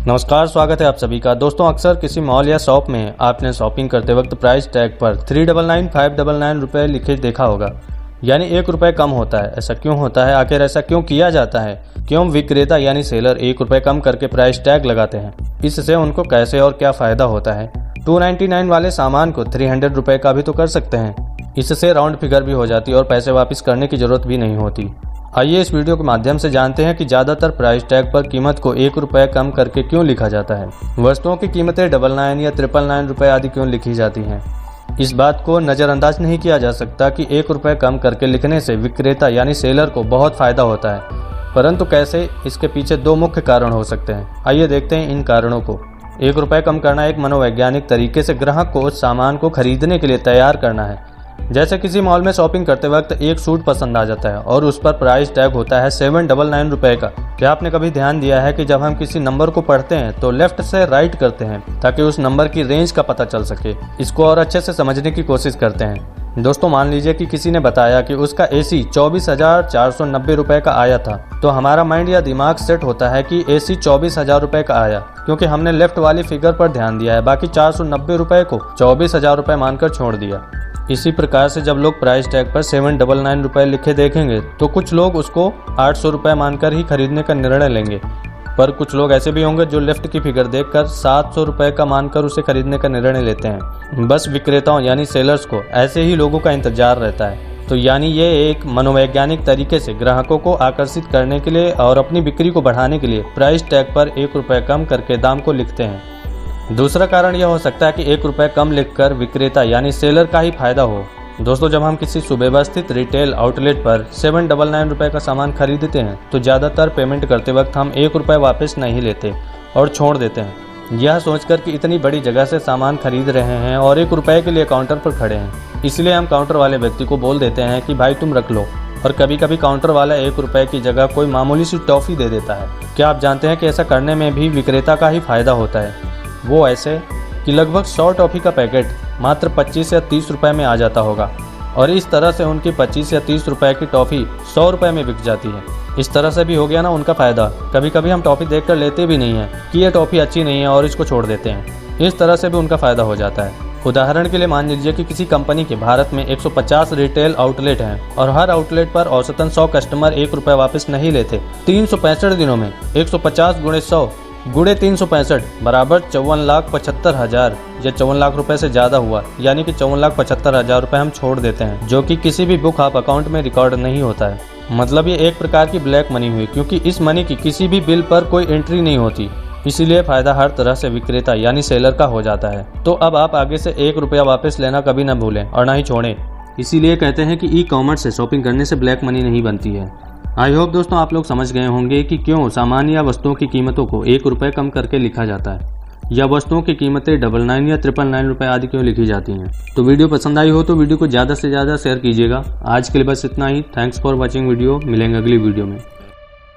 नमस्कार, स्वागत है आप सभी का। दोस्तों, अक्सर किसी मॉल या शॉप में आपने शॉपिंग करते वक्त प्राइस टैग पर 399 599 रुपये लिखे देखा होगा, यानी 1 रुपये कम होता है। ऐसा क्यों होता है? आखिर ऐसा क्यों किया जाता है? क्यों विक्रेता यानी सेलर 1 रुपये कम करके प्राइस टैग लगाते हैं? इससे उनको कैसे और क्या फ़ायदा होता है? 299 वाले सामान को 300 रुपये का भी तो कर सकते हैं। इससे राउंड फिगर भी हो जाती है और पैसे वापस करने की ज़रूरत भी नहीं होती। आइए इस वीडियो के माध्यम से जानते हैं कि ज़्यादातर प्राइस टैग पर कीमत को 1 रुपये कम करके क्यों लिखा जाता है। वस्तुओं की कीमतें 99 या 999 रुपये आदि क्यों लिखी जाती हैं। इस बात को नज़रअंदाज नहीं किया जा सकता कि 1 रुपये कम करके लिखने से विक्रेता यानी सेलर को बहुत फ़ायदा होता है, परंतु कैसे, इसके पीछे 2 मुख्य कारण हो सकते हैं। आइए देखते हैं इन कारणों को। 1 रुपये कम करना एक मनोवैज्ञानिक तरीके से ग्राहक को उस सामान को खरीदने के लिए तैयार करना है। जैसे किसी मॉल में शॉपिंग करते वक्त एक सूट पसंद आ जाता है और उस पर प्राइस टैग होता है 799 रुपये का। क्या आपने कभी ध्यान दिया है कि जब हम किसी नंबर को पढ़ते हैं तो लेफ्ट से राइट करते हैं ताकि उस नंबर की रेंज का पता चल सके। इसको और अच्छे से समझने की कोशिश करते हैं। दोस्तों, मान लीजिए कि किसी ने बताया कि उसका एसी 24,490 रुपये का आया था, तो हमारा माइंड या दिमाग सेट होता है कि एसी 24,000 रुपये का आया, क्योंकि हमने लेफ्ट वाली फिगर पर ध्यान दिया है। बाकी 490 रुपये को 24,000 रुपये मानकर छोड़ दिया। इसी प्रकार से जब लोग प्राइस टैग पर 799 रुपये लिखे देखेंगे तो कुछ लोग उसको 800 रुपये मानकर ही खरीदने का निर्णय लेंगे, पर कुछ लोग ऐसे भी होंगे जो लेफ्ट की फिगर देखकर 700 रुपये का मानकर उसे खरीदने का निर्णय लेते हैं। बस विक्रेताओं यानी सेलर्स को ऐसे ही लोगों का इंतजार रहता है। तो यानी ये एक मनोवैज्ञानिक तरीके से ग्राहकों को आकर्षित करने के लिए और अपनी बिक्री को बढ़ाने के लिए प्राइस टैग पर 1 रुपये कम करके दाम को लिखते हैं। दूसरा कारण यह हो सकता है कि 1 रुपये कम लिखकर विक्रेता यानी सेलर का ही फायदा हो। दोस्तों, जब हम किसी सुव्यवस्थित रिटेल आउटलेट पर 799 रुपये का सामान खरीदते हैं तो ज़्यादातर पेमेंट करते वक्त हम 1 रुपये वापस नहीं लेते और छोड़ देते हैं, यह सोचकर कि इतनी बड़ी जगह से सामान खरीद रहे हैं और 1 रुपये के लिए काउंटर पर खड़े हैं। इसलिए हम काउंटर वाले व्यक्ति को बोल देते हैं कि भाई तुम रख लो, और कभी कभी काउंटर वाला 1 रुपये की जगह कोई मामूली सी टॉफ़ी दे देता है। क्या आप जानते हैं कि ऐसा करने में भी विक्रेता का ही फायदा होता है? वो ऐसे कि लगभग 100 टॉफ़ी का पैकेट मात्र 25 या 30 रुपये में आ जाता होगा, और इस तरह से उनकी 25 या 30 रुपये की टॉफ़ी 100 रुपये में बिक जाती है। इस तरह से भी हो गया ना उनका फ़ायदा। कभी कभी हम टॉफ़ी देखकर लेते भी नहीं हैं कि ये टॉफ़ी अच्छी नहीं है और इसको छोड़ देते हैं। इस तरह से भी उनका फ़ायदा हो जाता है। उदाहरण के लिए मान लीजिए कि किसी कंपनी के भारत में 150 रिटेल आउटलेट हैं और हर आउटलेट पर औसतन 100 कस्टमर 1 रुपये वापस नहीं लेते। 365 दिनों में 150 × 100 × 365 बराबर 54,75,000 या 54 लाख रुपए से ज़्यादा हुआ, यानी कि 54,75,000 रुपये हम छोड़ देते हैं, जो कि किसी भी बुक ऑफ अकाउंट में रिकॉर्ड नहीं होता है। मतलब ये एक प्रकार की ब्लैक मनी हुई, क्योंकि इस मनी की किसी भी बिल पर कोई एंट्री नहीं होती। इसीलिए फ़ायदा हर तरह से विक्रेता यानी सेलर का हो जाता है। तो अब आप आगे से 1 रुपया वापस लेना कभी ना भूलें और ना ही छोड़ें। इसीलिए कहते हैं कि ई कॉमर्स से शॉपिंग करने से ब्लैक मनी नहीं बनती है। आई होप दोस्तों आप लोग समझ गए होंगे कि क्यों सामान या वस्तुओं की कीमतों को 1 रुपये कम करके लिखा जाता है, या वस्तुओं की कीमतें 99 या 999 रुपये आदि क्यों लिखी जाती हैं। तो वीडियो पसंद आई हो तो वीडियो को ज़्यादा से ज़्यादा शेयर कीजिएगा। आज के लिए बस इतना ही। Thanks for watching video. मिलेंगे अगली वीडियो में।